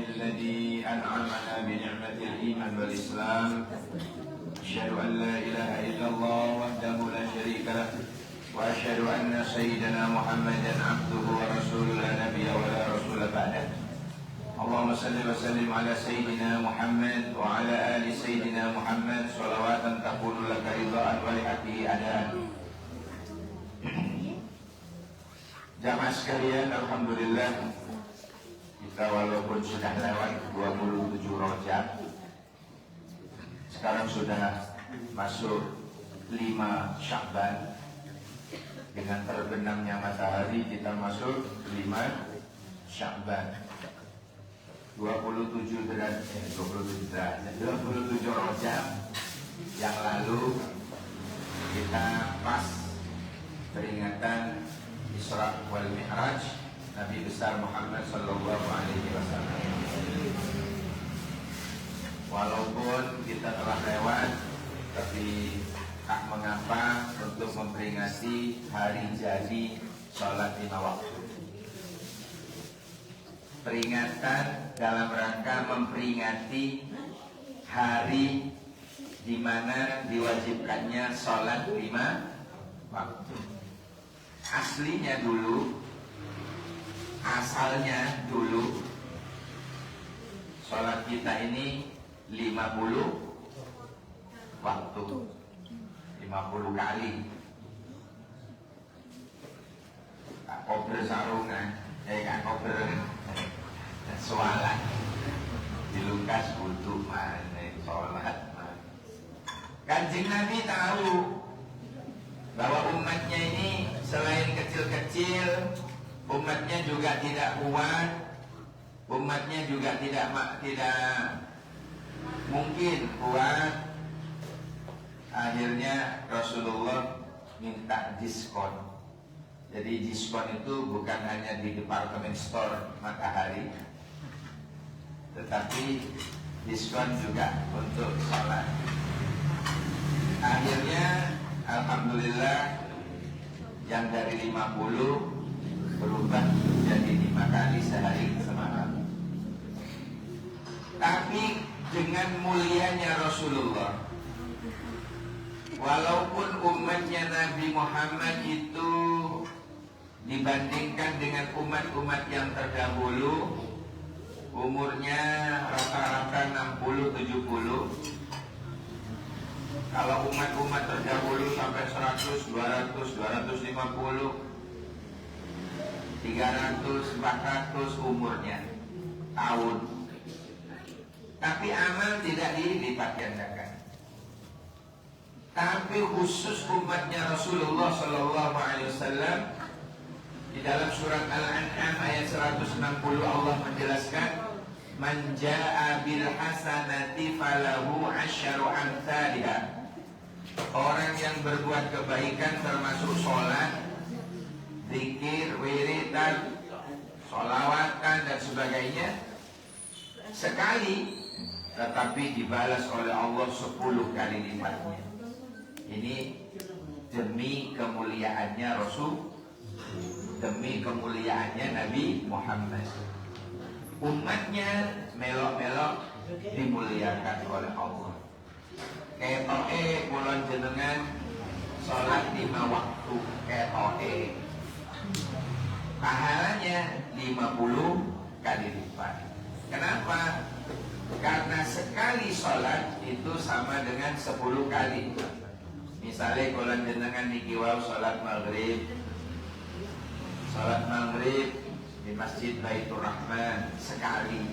الذي أنعمنا بنعمة الإيمان والإسلام. أشهد أن لا إله إلا الله وحده لا شريك له وأشهد أن سيدنا محمدا عبده ورسوله لا نبي ولا رسول بعده. اللهم صل وسلم على سيدنا محمد وعلى آل سيدنا محمد صلوات تكون لك رضاء ولحقه أداء. Jamaah sekalian, alhamdulillah kita walaupun sudah lewat 27 Rajab, sekarang sudah masuk 5 Sya'ban. Dengan terbenamnya matahari kita masuk 5 Sya'ban. 27 Rajab yang lalu kita pas peringatan Isra wal Mi'raj Nabi besar Muhammad sallallahu alaihi wasallam. Walaupun kita telah lewat, tapi tak mengapa untuk memperingati hari jadi sholat 5 waktu. Peringatan dalam rangka memperingati hari di mana diwajibkannya sholat 5 waktu. Aslinya dulu, asalnya dulu, sholat kita ini 50 waktu, 50 kali. Kak kober sarungan, kak kober sholat dilungkas butuh mana sholat. Kanjeng Nabi tahu bahwa umatnya ini selain kecil-kecil, umatnya juga tidak kuat, umatnya juga tidak mungkin kuat. Akhirnya Rasulullah minta diskon. Jadi diskon itu bukan hanya di departemen store Matahari, tetapi diskon juga untuk sholat. Akhirnya alhamdulillah yang dari 50 berubah menjadi 5 kali sehari semalam. Tapi dengan mulianya Rasulullah, walaupun umatnya Nabi Muhammad itu dibandingkan dengan umat-umat yang terdahulu umurnya rata-rata 60-70. Kalau umat-umat terdahulu sampai 100, 200, 250, 300, 400 umurnya tahun. Tapi amal tidak dilipat gandakan. Tapi khusus umatnya Rasulullah Sallallahu Alaihi Wasallam, di dalam surat Al-An'am ayat 160 Allah menjelaskan, Man jaa bil hasanati falahu asyru amsalha. Orang yang berbuat kebaikan termasuk sholat, zikir, wiridan, sholawatan dan sebagainya sekali, tetapi dibalas oleh Allah 10 kali lipatnya. Ini demi kemuliaannya Rasul, demi kemuliaannya Nabi Muhammad. Umatnya melok-melok dimuliakan oleh Allah. Ketoke kulon jenengan sholat 5 waktu, ketoke pahalanya 50 kali lipat. Kenapa? Karena sekali sholat itu sama dengan 10 kali. Misalnya kulon jenengan niki wau sholat maghrib di Masjid Baitur Rahman sekali,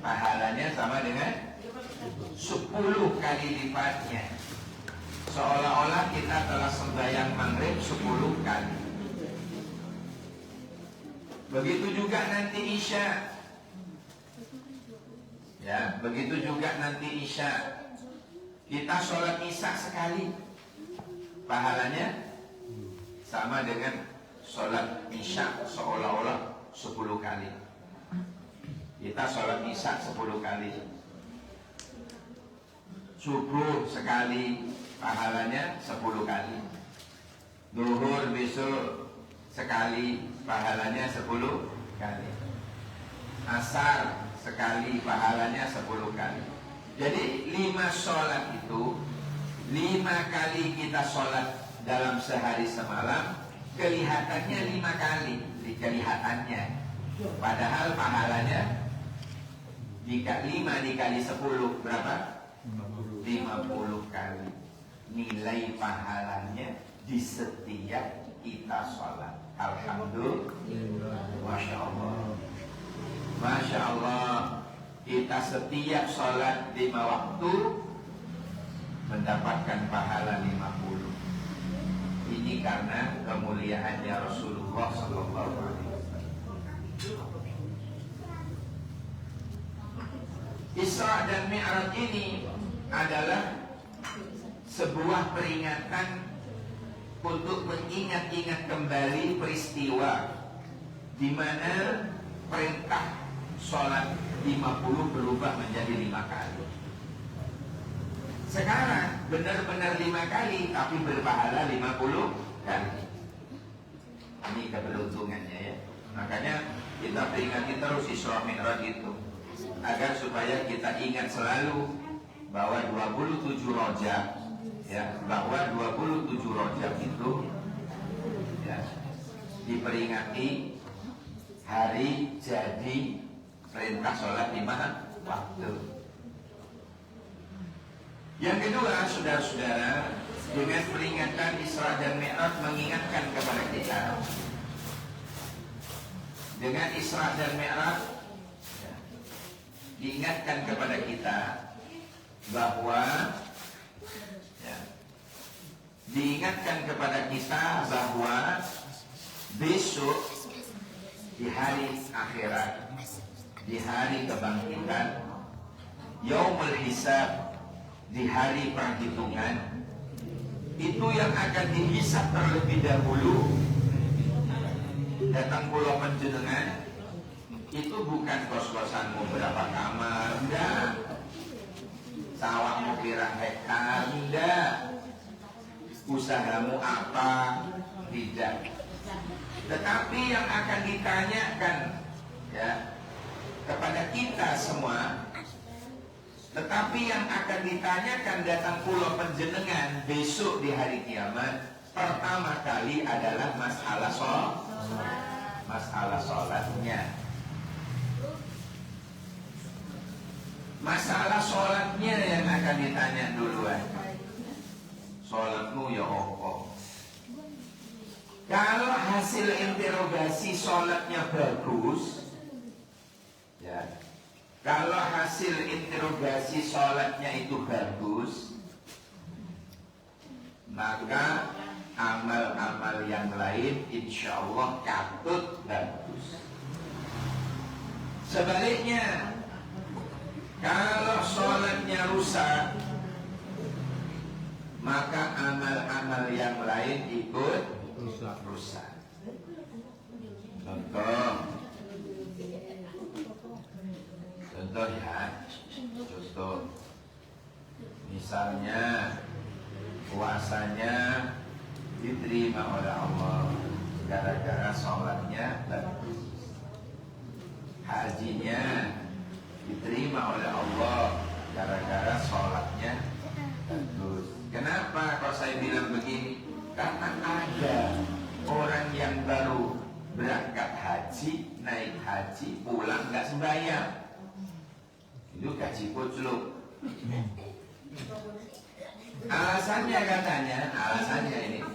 pahalanya sama dengan 10 kali lipatnya. Seolah-olah kita telah sembahyang maghrib 10 kali. Begitu juga nanti Isya. Ya, begitu juga nanti Isya. Kita sholat Isya sekali, pahalanya sama dengan sholat Isya seolah-olah 10 kali. Kita sholat Isya 10 kali. Subuh sekali, pahalanya 10 kali. Duhur besok sekali, pahalanya 10 kali. Asar sekali, pahalanya 10 kali. Jadi 5 sholat itu, 5 kali kita sholat dalam sehari semalam, kelihatannya 5 kali, kelihatannya. Padahal pahalanya 5 dikali 10 berapa? 50 kali. Nilai pahalanya di setiap kita sholat. Alhamdulillah. Masya Allah. Masya Allah. Kita setiap sholat 5 waktu mendapatkan pahala 50. Ini karena kemuliaannya Rasulullah Sallallahu Alaihi Wasallam. Isra dan Mi'raj ini adalah sebuah peringatan untuk mengingat-ingat kembali peristiwa di mana perintah sholat 50 berubah menjadi 5 kali. Sekarang benar-benar 5 kali tapi berpahala 50 kali. Ini keberuntungannya ya. Makanya kita peringati terus Isra Mi'raj itu agar supaya kita ingat selalu bahwa 27 Rajab ya, bahwa 27 Rajab itu ya diperingati hari jadi perintah sholat 5 waktu. Yang kedua, saudara-saudara, dengan peringatan Isra dan Mi'raj mengingatkan kepada kita, dengan Isra dan Mi'raj ya, diingatkan kepada kita bahwa ya, diingatkan kepada kita bahwa besok di hari akhirat, di hari kebangkitan, Yaumul Hisab, di hari perhitungan, itu yang akan dihisab terlebih dahulu. Datang pulau panjenengan itu bukan kos-kosanmu berapa kamar, enggak. Sawahmu pirang hektar, enggak. Usahamu apa, tidak. Tetapi yang akan ditanyakan ya kepada kita semua, tetapi yang akan ditanyakan datang pulau penjenengan besok di hari kiamat, pertama kali adalah masalah sholatnya. Masalah sholatnya yang akan ditanya duluan. Sholatmu ya Allah. Kalau hasil interogasi sholatnya bagus, ya, kalau hasil interogasi sholatnya itu bagus, maka amal-amal yang lain insya Allah katut bagus. Sebaliknya, kalau sholatnya rusak, maka amal-amal yang lain ikut rusak. Contoh ya, contoh misalnya puasanya diterima oleh Allah gara-gara sholatnya bagus, hajinya diterima oleh Allah gara-gara sholatnya bagus. Kenapa kalau saya bilang begini? Karena ada orang yang baru berangkat haji, naik haji, pulang nggak sembahyang, itu gaji kucluk. Alasannya katanya, alasannya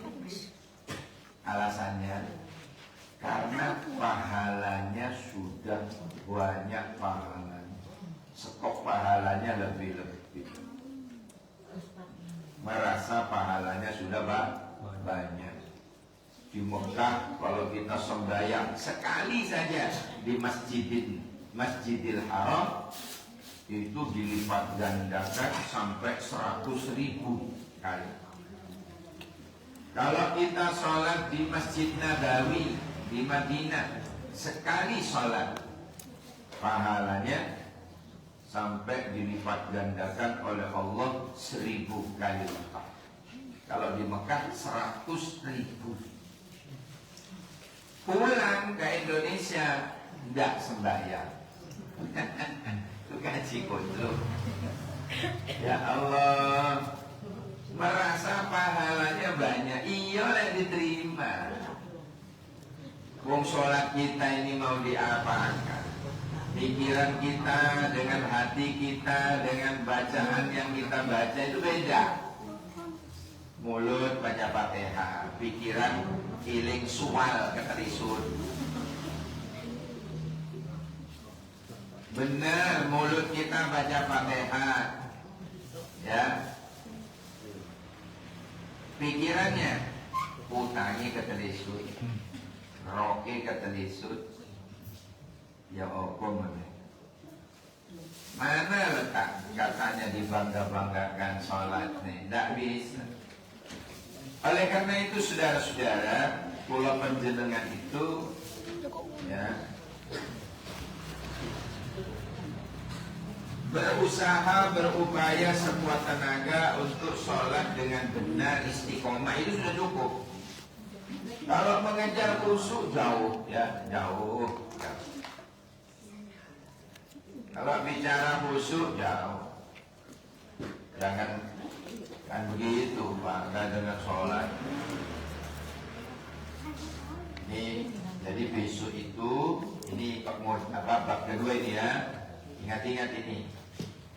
karena pahalanya sudah banyak pahalanya, stok pahalanya lebih-lebih, merasa pahalanya sudah banyak. Di Mekah kalau kita sembahyang sekali saja di Masjidil Haram itu dilipat gandakan sampai 100.000 kali. Kalau kita sholat di Masjid Nabawi di Madinah, sekali sholat pahalanya sampai dilipat gandakan oleh Allah 1000 kali lipat. Kalau di Mekah 100.000. Pulang ke Indonesia tidak sembahyang. kaji kudru. Ya Allah, merasa pahalanya banyak. Iya lah diterima. Wong sholat kita ini mau diapakan? Pikiran kita dengan hati kita, dengan bacaan yang kita baca itu beda. Mulut baca Fatihah, pikiran iling sual keterisut. Benar, mulut kita baca Fatihah, ya. Pikirannya utangi keterisut, roke keterisut. Ya Allah, mana letak katanya dibangga-banggakan sholatnya? Tidak bisa. Oleh karena itu saudara-saudara, kula panjenengan itu ya berusaha, berupaya sekuat tenaga untuk sholat dengan benar, istiqomah, itu sudah cukup. Kalau mengejar khusyuk jauh, ya jauh. Kalau bicara khusyuk jauh. Jangan kan begitu Pak, nggak dengan sholat. Ini jadi besok itu ini bab kedua ini ya. Ingat-ingat ini.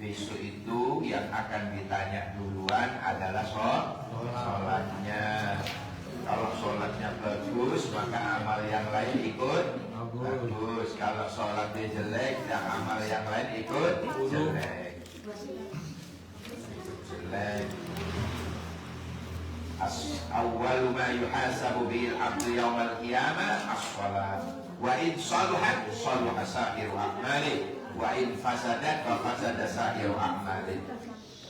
Besok itu yang akan ditanya duluan adalah sholatnya. Kalau sholatnya bagus, maka amal yang lain ikut bagus. Kalau sholatnya jelek, yang amal yang lain ikut jelek. Jelek. Awwalu ma yuhasabu bil abdu yaumal qiyamah as-shalat. Wa in salahat salaha sa'iru a'mali, wa in fasadat fa fasada sa'iru a'mali.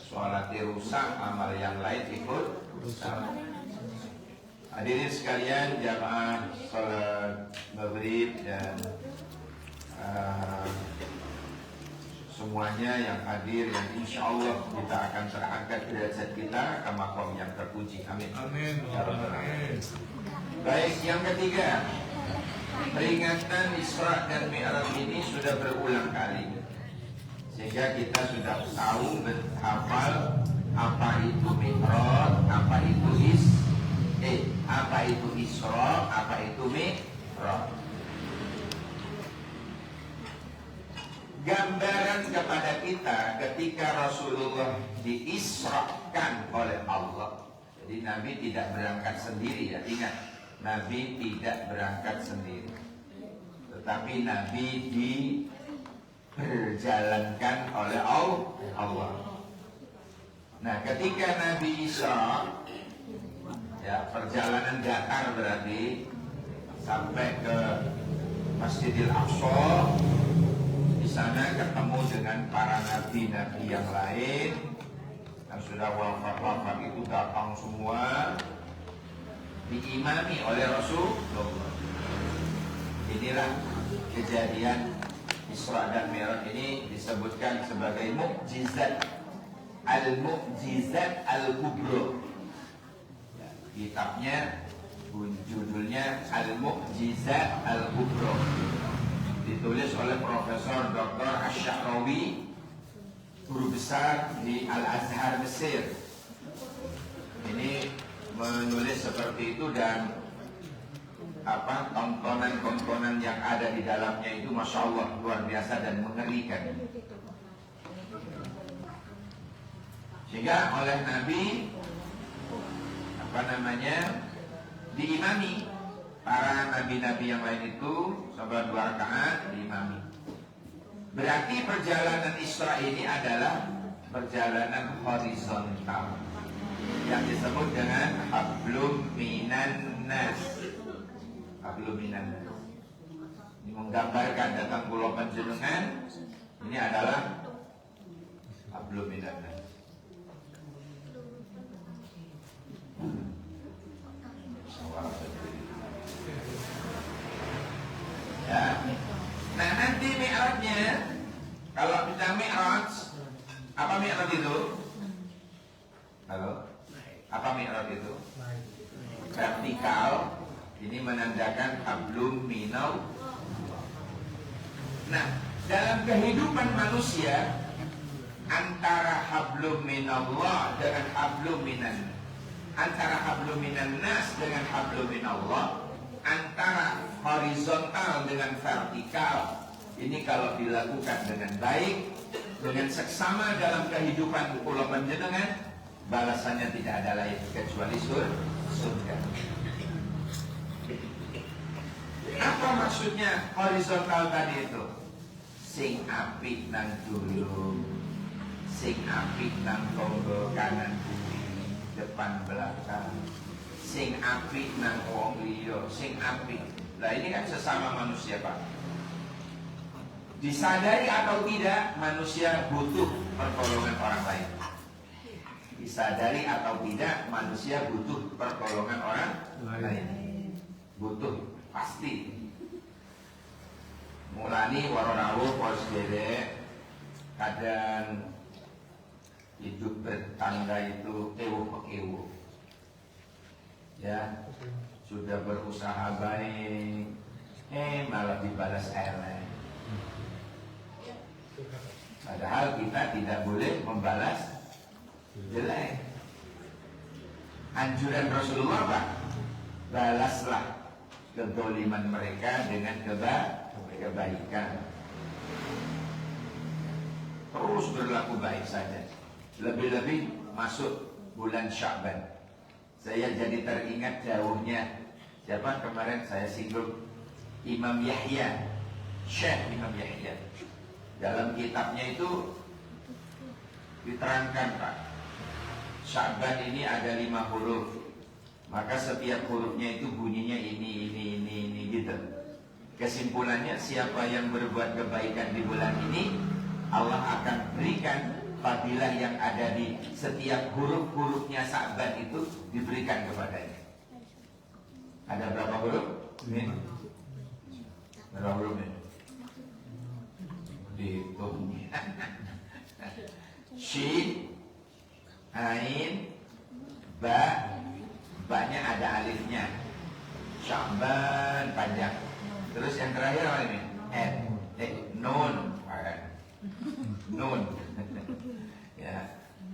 Salat rusak, amal yang lain ikut rusak. Hadirin sekalian, jamaah salat maghrib dan semuanya yang hadir, yang insya Allah kita akan terangkat derajat kita ke maqam yang terpuji. Amin. Amin. Baik, yang ketiga, peringatan Isra dan Mi'raj ini sudah berulang kali, sehingga kita sudah tahu hafal apa itu Mi'raj, apa itu Isra, apa itu Mi'raj. Gambaran kepada kita ketika Rasulullah diisrakan oleh Allah. Jadi Nabi tidak berangkat sendiri ya, ingat, Nabi tidak berangkat sendiri, tetapi Nabi diperjalankan oleh Allah. Nah, ketika Nabi Isra, ya perjalanan datar berarti sampai ke Masjidil Aqsa. Di sana ketemu dengan para nabi-nabi yang lain yang sudah wafat itu datang semua, diimami oleh Rasulullah. Inilah kejadian Isra dan Mi'raj ini disebutkan sebagai mukjizat al-kubra. Kitabnya judulnya Al-Mu'jizat Al-Kubra, ditulis oleh Profesor Dr. Asy-Sya'rawi, guru besar di Al-Azhar Mesir. Ini menulis seperti itu, dan tontonan yang ada di dalamnya itu Masya Allah luar biasa dan mengerikan. Sehingga oleh Nabi diimami para nabi-nabi yang lain itu sahabat 2 rakaat diimami. Berarti perjalanan Isra ini adalah perjalanan horizontal yang disebut dengan hablum minan nas. Hablum minan nas ini menggambarkan datang kula panjenengan ini adalah hablum minan nas. Ya. Nah, nanti Mi'rajnya, kalau kita Mi'raj, apa Mi'raj itu? Halo? Apa Mi'raj itu? Vertikal. Ini menandakan hablum minau. Nah, dalam kehidupan manusia antara hablum minallah dengan hablum minan, antara hablum minan nas dengan hablum minallah, antara horizontal dengan vertikal. Ini kalau dilakukan dengan baik, dengan seksama dalam kehidupan kula panjenengan, balasannya tidak ada lain kecuali surga. Apa maksudnya horizontal tadi itu? Sing apik nang dulu, sing apik nang tonggo kanan kiri, depan belakang, sing apik nang wong liya, sing apik. Nah ini kan sesama manusia Pak. Disadari atau tidak, manusia butuh pertolongan orang lain. Disadari atau tidak, manusia butuh pertolongan orang lain. Butuh, pasti. Mulani waronawu pos gede, kadang hidup bertangga itu ewo-ewo. Ya, sudah berusaha baik, malah dibalas elek. Padahal kita tidak boleh membalas jelek. Anjuran Rasulullah Pak, balaslah kezaliman mereka dengan kebaikan. Terus berlaku baik saja. Lebih-lebih masuk bulan Sya'ban. Saya jadi teringat jauhnya siapa kemarin saya singgung, Imam Yahya, Syekh Imam Yahya. Dalam kitabnya itu diterangkan Pak, Sya'ban ini ada 5 huruf. Maka setiap hurufnya itu bunyinya ini gitu. Kesimpulannya, siapa yang berbuat kebaikan di bulan ini, Allah akan berikan fadilah yang ada di setiap huruf-hurufnya Sya'ban itu diberikan kepadanya. Ada berapa huruf? Ini berapa huruf ini? Dihitung. Shin, Ain, Ba, Ba-nya ada alifnya. Sya'ban panjang. Terus yang terakhir apa ini? Nun. Nun. Ya.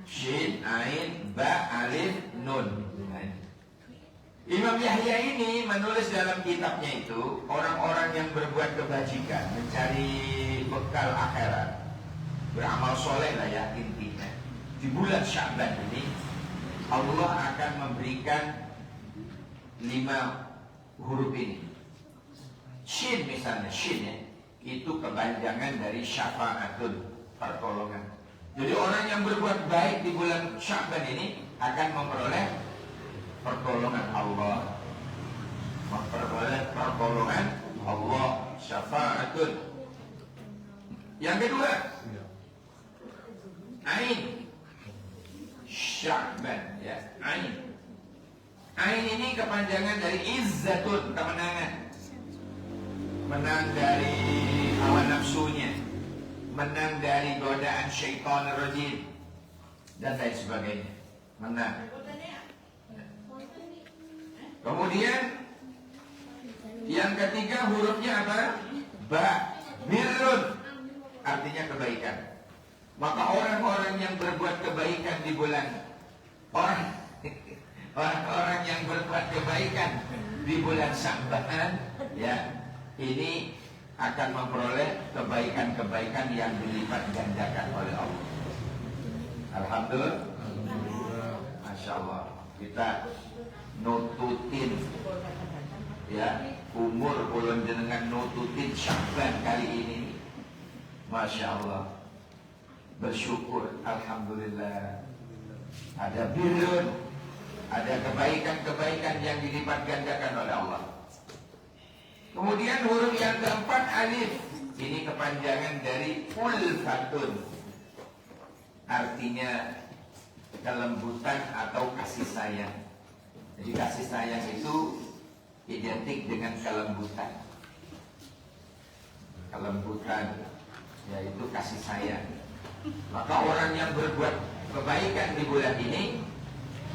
Shin, Ain, Ba, Alif, Nun. Imam Yahya ini menulis dalam kitabnya itu, orang-orang yang berbuat kebajikan, mencari bekal akhirat, beramal soleh lah ya intinya. Di bulan Sya'ban ini Allah akan memberikan 5 huruf ini. Shin misalnya, Shin ya, itu kepanjangan dari syafa'atun, pertolongan. Jadi orang yang berbuat baik di bulan Sya'ban ini akan memperoleh pertolongan Allah, memperoleh pertolongan Allah, syafa'atun. Yang kedua, Ain, Sya'ban ya, Ain. Ain ini kepanjangan dari izzatun, kemenangan. Menang dari hawa nafsunya, menang dari godaan syaitan rajim dan lain sebagainya. Menang. Kemudian yang ketiga hurufnya apa? Ba, birrun, artinya kebaikan. Maka orang-orang yang berbuat kebaikan di bulan, orang-orang yang berbuat kebaikan di bulan Sya'ban ya, ini akan memperoleh kebaikan-kebaikan yang dilipat gandakan oleh Allah. Alhamdulillah. Masya Allah. Kita nututin ya, umur kulon jenengan nututin Sya'ban kali ini. Masya Allah. Bersyukur, alhamdulillah. Ada birrun, ada kebaikan-kebaikan yang dilipat gandakan oleh Allah. Kemudian huruf yang keempat alif, ini kepanjangan dari ulfatun, artinya kelembutan atau kasih sayang. Jadi kasih sayang itu identik dengan kelembutan. Kelembutan yaitu kasih sayang. Maka orang yang berbuat kebaikan di bulan ini,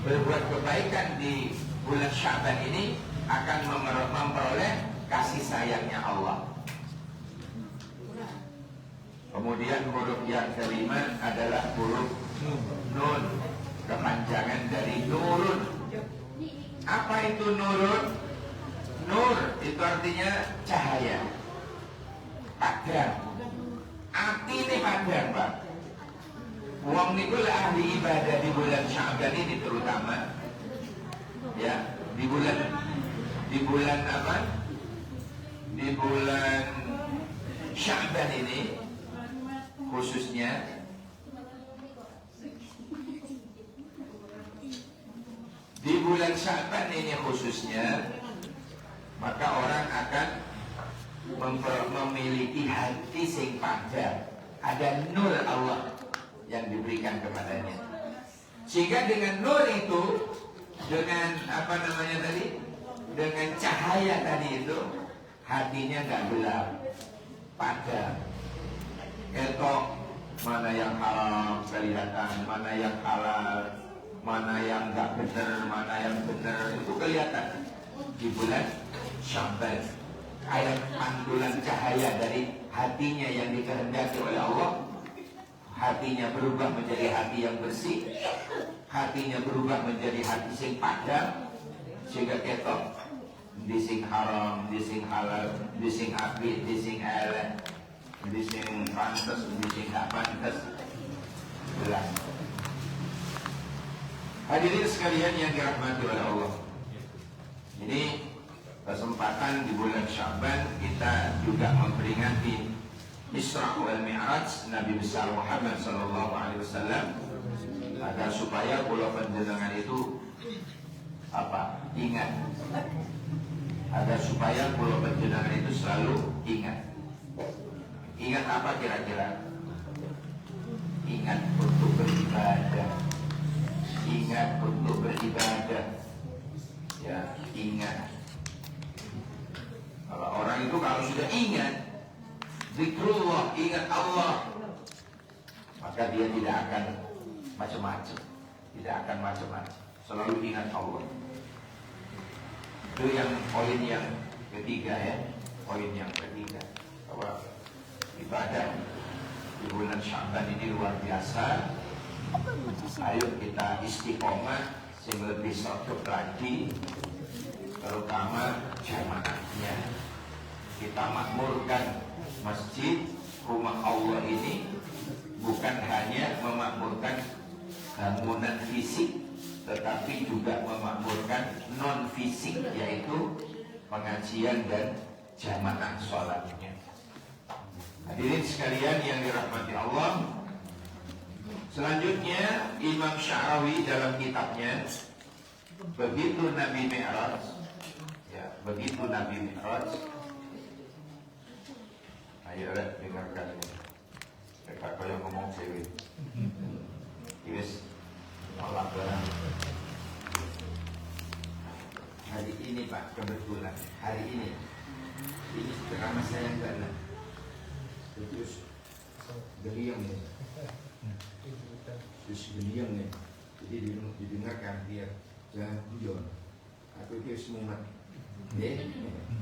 berbuat kebaikan di bulan Sya'ban ini akan memperoleh kasih sayangnya Allah. Kemudian huruf yang kelima adalah huruf nun, kepanjangan dari nurun. Apa itu nurun? Nur itu artinya cahaya, padang. Api ini padang, Pak. Wong niku ahli ibadah di bulan Sya'ban ini terutama, ya, di bulan apa? Di bulan Sya'ban ini khususnya di bulan Sya'ban ini khususnya, maka orang akan memiliki hati sing padang. Ada nur Allah yang diberikan kepadanya, sehingga dengan nur itu, dengan apa namanya tadi, dengan cahaya tadi itu, hatinya nggak gelap, padang. Ketok mana yang haram kelihatan, mana yang halal, mana yang nggak benar, mana yang benar, itu kelihatan di bulan Sya'ban. Ada pantulan cahaya dari hatinya yang dikehendaki oleh Allah. Hatinya berubah menjadi hati yang bersih, hatinya berubah menjadi hati sing padang, sehingga ketok di sing haram, di sing halal, di sing apik, di sing elek, di sing pantes, di sing gak pantes, jelas. Hadirin sekalian yang dirahmati oleh Allah, ini kesempatan di bulan Sya'ban kita juga memperingati Isra wal Mi'raj Nabi besar Muhammad sallallahu alaihi wasallam, agar supaya kula panjenengan itu ingat, agar supaya kula panjenengan itu selalu ingat. Ingat apa kira-kira? Ingat untuk beribadah. Ingat untuk beribadah. Ya, ingat. Kalau orang itu kalau sudah ingat zikrullah, ingat Allah, maka dia tidak akan macam-macam, tidak akan macam-macam, selalu ingat Allah. Itu yang poin yang ketiga, ya, poin yang ketiga, bahwa ibadah di bulan Sya'ban ini luar biasa. Ayo kita istiqomah sing lebih sodok lagi, terutama jamaahnya. Kita makmurkan masjid, rumah Allah ini bukan hanya memakmurkan bangunan fisik, tetapi juga memakmurkan non fisik, yaitu pengajian dan jamaah sholatnya. Hadirin sekalian yang dirahmati Allah, selanjutnya Imam Sya'rawi dalam kitabnya Begitu Nabi Mi'raj, ya, Begitu Nabi Mi'raj. Ayo dengarkan ini. Mereka kaya ngomong cewek. Yes, Allah barang. Hari ini Pak, kebetulan hari ini ceramah saya enggak lah. Terus geliang nih. Terus geliang nih. Jadi didengarkan dia jangan guyon. Aku itu semuanya. Didengarkan.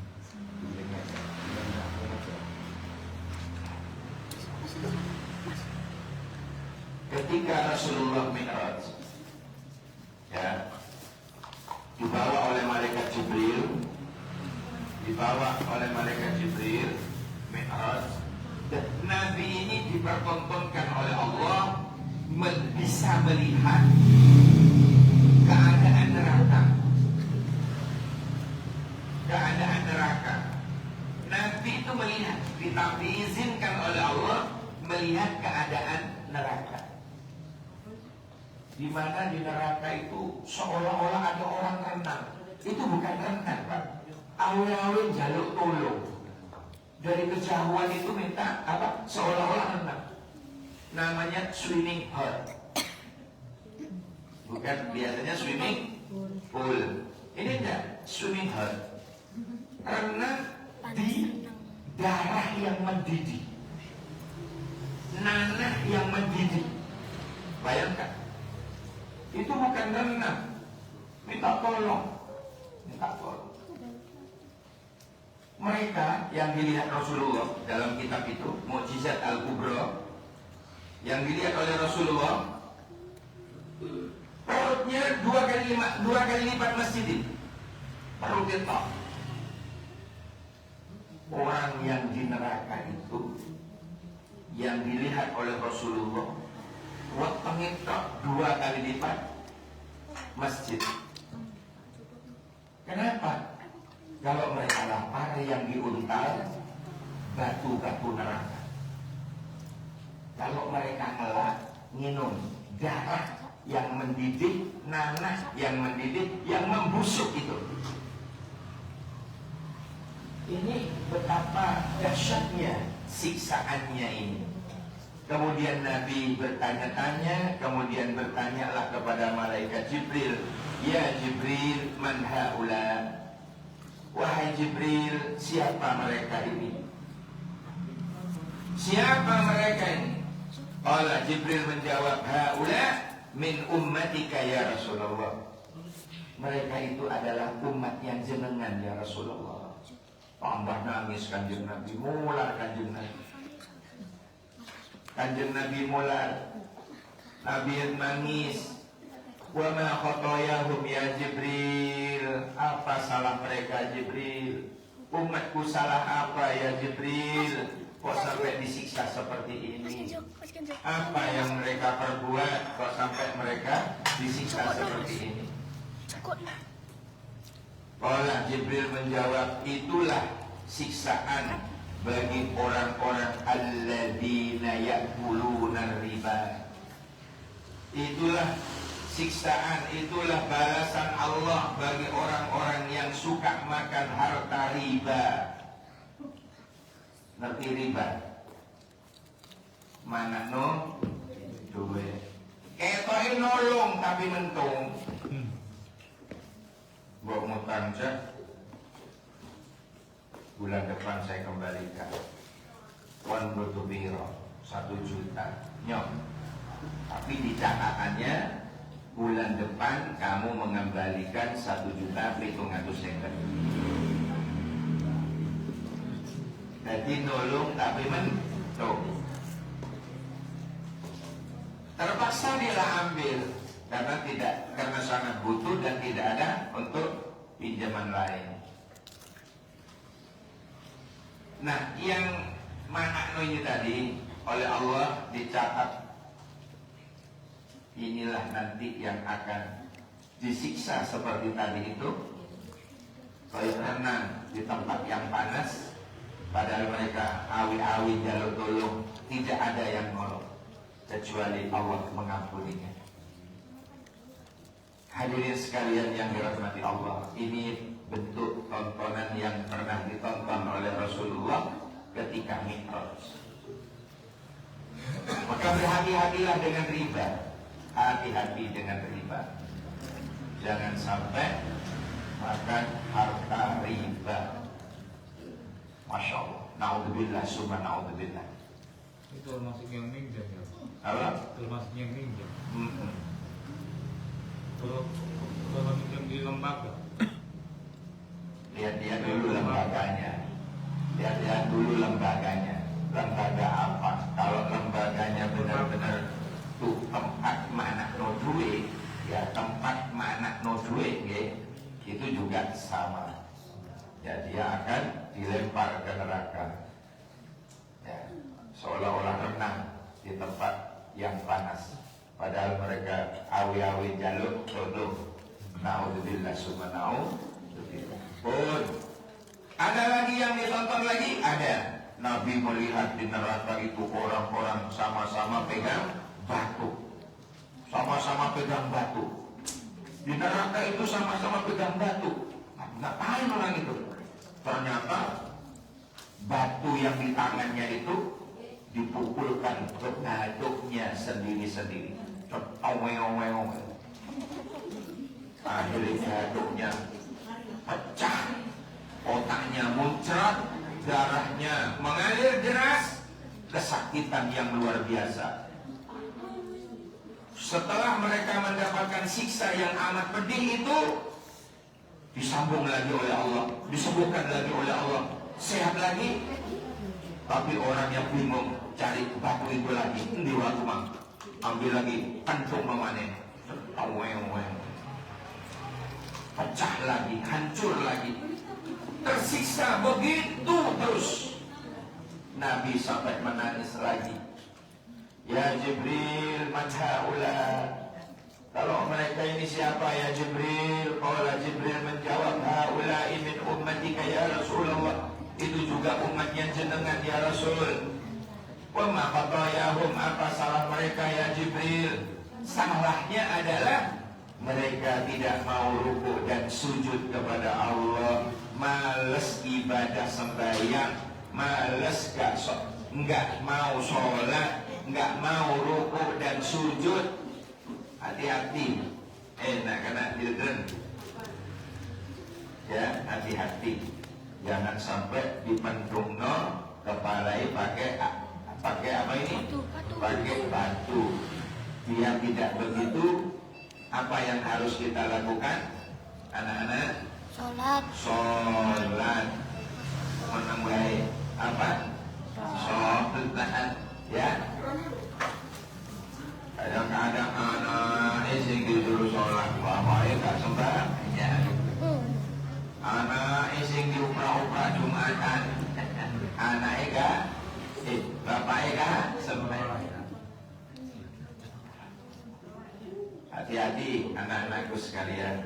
Ketika Rasulullah Mi'raj, ya, dibawa oleh malaikat Jibril, Mi'raj, dan Nabi ini dipertontonkan oleh Allah bisa melihat keadaan neraka. Nabi itu melihat, diizinkan oleh Allah melihat keadaan neraka. Di mana di neraka itu seolah-olah ada orang renang. Itu bukan renang, Pak. Awe-awe jaluk tolong. Dari kejauhan itu minta apa? Seolah-olah renang. Namanya swimming hole. Bukan biasanya swimming pool. Ini enggak swimming hole. Renang di darah yang mendidih, nanah yang mendidih. Bayangkan, itu bukan renang, minta tolong. mereka yang dilihat Rasulullah dalam kitab itu, Mukjizat Al-Kubra, yang dilihat oleh Rasulullah, perutnya dua kali lipat masjid ini. Perutnya tok. Orang yang di neraka itu, yang dilihat oleh Rasulullah, wetenge tok 2 kali lipat masjid. Kenapa? Kalau mereka lapar, yang diuntal batu-batu neraka. Kalau mereka ngelak, minum darah yang mendidih, nanah yang mendidih, yang membusuk itu. Ini betapa dahsyatnya siksaannya ini. Kemudian Nabi bertanya-tanya, kemudian bertanyalah kepada malaikat Jibril, "Ya Jibril, man haula?" Wahai Jibril, siapa mereka ini? Siapa mereka ini? Qala Jibril menjawab, "Haula min ummatika ya Rasulullah." Mereka itu adalah umat yang jenengan ya Rasulullah. Tambah nangis Kanjeng Nabi, mular Kanjeng Nabi. Kanjeng Nabi mular. Nabi nangis. Wa ma khotoyahum ya Jibril. Apa salah mereka Jibril? Umatku salah apa ya Jibril? Kok sampai disiksa seperti ini? Apa yang mereka perbuat kok sampai mereka disiksa seperti ini? Qala Jibril menjawab, itulah siksaan bagi orang-orang alladzina ya'kuluna riba. Itulah siksaan, itulah balasan Allah bagi orang-orang yang suka makan harta riba. Ngerti riba? Mana no? Duwe. Ketoke nolong tapi mentung. Mbok ngutang cek. Bulan depan saya kembalikan. Wan butuh biro 1 juta. Nyok. Tapi di catatannya bulan depan kamu mengembalikan 1.700.000. Jadi nolong tapi mentung. Terpaksa dia ambil karena sangat butuh dan tidak ada untuk pinjaman lain. Nah, yang mana ini tadi oleh Allah dicatat, inilah nanti yang akan disiksa seperti tadi itu. Kalau renang di tempat yang panas, padahal mereka awi-awi jalur tolong, tidak ada yang nolong kecuali Allah mengampuninya. Hadirin sekalian yang dirahmati Allah, ini bentuk tontonan yang pernah ditonton oleh Rasulullah ketika Mi'raj. Maka berhati-hatilah dengan riba. Hati-hati dengan riba. Jangan sampai makan harta riba. Masya Allah. Na'udzubillah, summa na'udzubillah. Itu termasuk yang minjam ya? Apa? Termasuk yang minjam. Kalau minjam di lembaga, lihat dulu lembaganya. Lihat dulu lembaganya. Lembaga apa? Kalau lembaganya benar-benar tuh tempat mana no duit, ya tempat mana no duit, ya, itu juga sama. Ya, dia akan dilempar ke neraka. Ya, seolah-olah renang di tempat yang panas. Padahal mereka awi-awi jaluk todong. Na'udzubillah summa na'udzubillah. Pun ada lagi yang ditonton lagi, ada. Nabi melihat di neraka itu orang-orang sama-sama pegang batu. Sama-sama pegang batu. Di neraka itu sama-sama pegang batu. Ngapain orang itu? Ternyata batu yang di tangannya itu dipukulkan ke ngaduknya sendiri-sendiri. Oweng-oweng. Akhirnya ngaduknya pecah, otaknya muncrat, darahnya mengalir deras, kesakitan yang luar biasa. Setelah mereka mendapatkan siksa yang amat pedih itu, disambung lagi oleh Allah, disebutkan lagi oleh Allah, sehat lagi. Tapi orang yang bingung cari batu itu lagi di waktu mang, ambil lagi kantung memanen, pecah lagi, hancur lagi, tersiksa begitu terus. Nabi sampai menangis lagi. Ya Jibril, man haula? Kalau mereka ini siapa ya Jibril? Qala Jibril menjawab, haula'i min ummatika ya Rasulullah. Itu juga umatnya jenengan ya Rasul. Wa ma khatayahum, apa salah mereka ya Jibril? Salahnya adalah mereka tidak mau ruku dan sujud kepada Allah, males ibadah sembahyang, males nggak mau sholat, nggak mau ruku dan sujud. Hati-hati, enak kena children. Ya, hati-hati. Jangan sampai dipentungno kepalai pakai apa ini? Pakai batu. Biar tidak begitu, apa yang harus kita lakukan? Anak-anak? Sholat. Menambahi apa? Sholat. Ya. Kadang-kadang anak sing disuruh sholat, bapaknya gak sembahyang. Anak sing diupra-upra Jumatan, anaknya gak, bapaknya gak sembahyang. Hati-hati anak-anakku sekalian.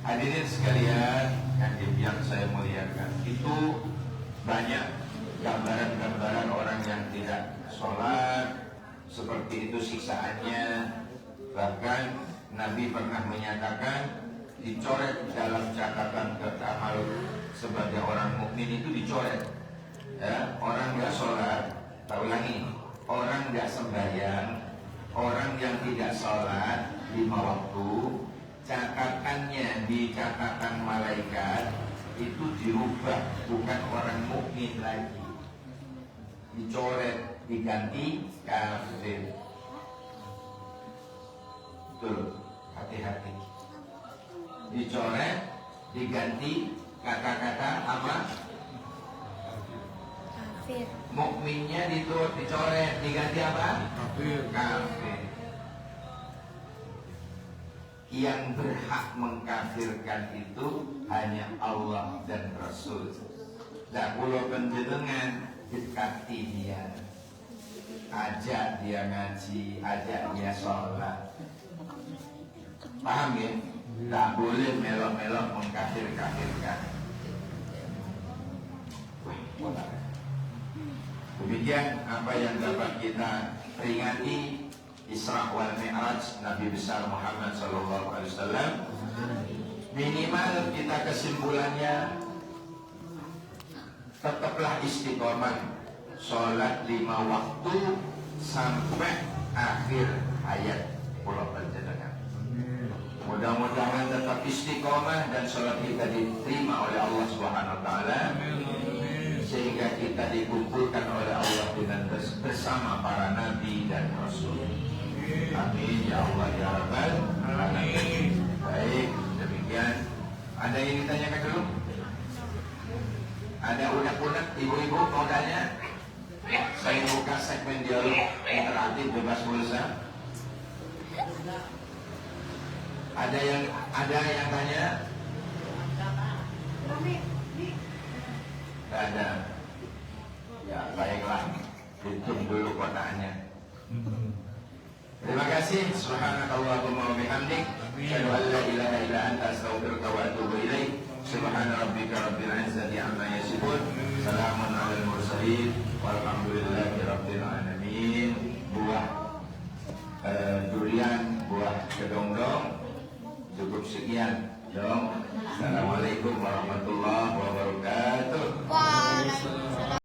Hadirin sekalian yang saya muliakan, itu banyak gambaran-gambaran orang yang tidak sholat, seperti itu siksaannya. Bahkan Nabi pernah menyatakan dicoret dalam catatan amal sebagai orang mukmin itu dicoret. Ya, orang nggak sholat, tak ulangi, orang nggak sembahyang, orang yang tidak sholat 5 waktu, catatannya di catatan malaikat itu dirubah, bukan orang mukmin lagi, dicoret, diganti kafir. Betul, hati-hati. Dicoret, diganti kata-kata apa? Kafir. Mukminnya dicoret, diganti apa? Kafir. Kafir. Yang berhak mengkafirkan itu hanya Allah dan Rasul. Dan kalau penjenengan dekati dia, ajak dia ngaji, ajak dia sholat. Paham ya? Tak boleh melok-melok mengkafir-kafirkan. Demikian apa yang dapat kita peringati Isra wal Mi'raj Nabi besar Muhammad SAW. Minimal kita kesimpulannya, tetaplah istiqomah sholat 5 waktu sampai akhir hayat pulau penjenengan. Mudah-mudahan tetap istiqomah dan sholat kita diterima oleh Allah Subhanahu Wa Taala, sehingga kita dikumpulkan oleh Allah dengan bersama para nabi dan rasul. Amin ya Allah ya Rabbal alamin. Baik, demikian. Ada yang ditanyakan dulu? Ada unek-unek ibu-ibu mau tanya? Saya buka segmen dialog interaktif bebas pulsa. Ada yang tanya? Tidak ada. Ya baiklah, hitung dulu kotaknya. Terima kasih. Subhanakallahumma wa bihamdik, asyhadu an la ilaha illa anta, astaghfiruka wa atubu ilaik. Subhana rabbika rabbil izzati amma yasifun, salamun alal mursalin, walhamdulillahi rabbil alamin. Buah durian, buah kedongdong. Cukup sekian. Assalamualaikum warahmatullahi wabarakatuh.